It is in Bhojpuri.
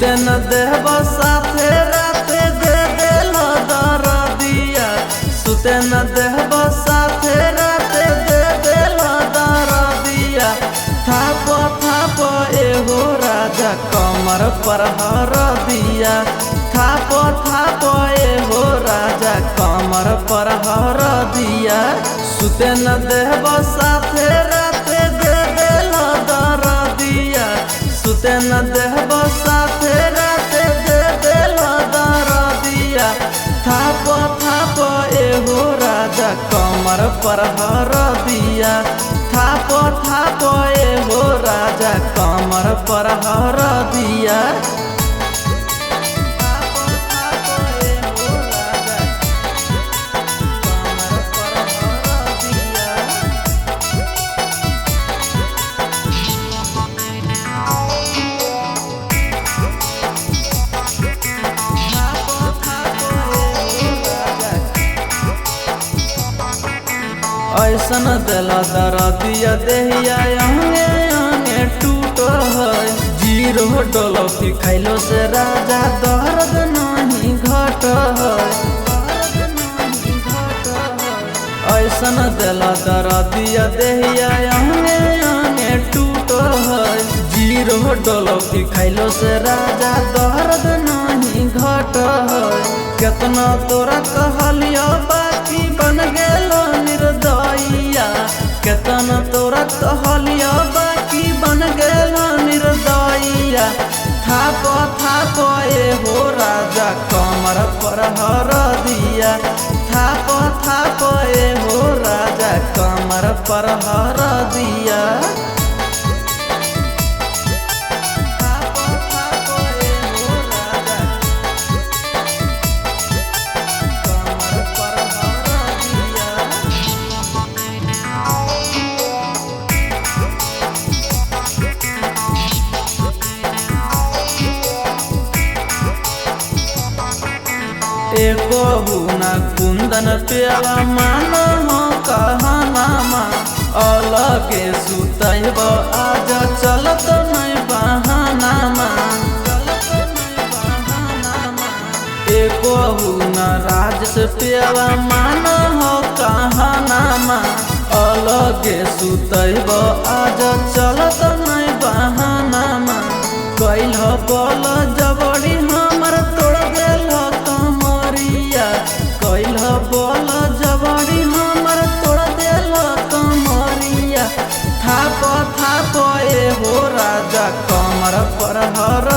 सुते न देहब साथे राते दे देल दरदिया। सुते न देहब साथे राते दे देल दरदिया। थाप थाप एहो राजा कमर पर हरदिया। थाप थाप एहो राजा कमर पर हरदिया। सुते न देहब साथे राते दे देल दरदिया। सुते न देहब साथे राते दे देल दरदिया। थाप थाप एहो राजा कमर पर हरदिया। थाप थाप एहो राजा कमर पर हरदिया। ऐसन दिला दरदिया देहिया अंगे अंगे टूट है। जीरो डोलफी खैलो से राजा दर्द नहीं घट है। ऐसन दिला दरदिया देहिया अंगे अंगे टूट है। जीरो डोलफी खैलो से राजा दर्द नहीं घट है। कितना तोरा कहलियो बाकी बन गेलो निर्दयिया। केतना तोरा कहलियो बाकी बन गेलो निर्दयिया। थाप थाप एहो राजा कमर पर हरदिया। थाप थाप एहो राजा कमर पर हरदिया। एको हुना कुंदन पेवा मान हो कहनामा। अलगे सुतैब आज चलत नहीं बहानामा। एको हुना राज से पेवा मान हो कहनामा। अलगे सुतैब आज चलत नहीं बहानामा। कैल बल जबड़ी हमर तोड़ गेल कमरिया। कैल बल जबड़ी हमर तोड़ देल कमरिया। थाप थाप एहो राजा कमर पर हर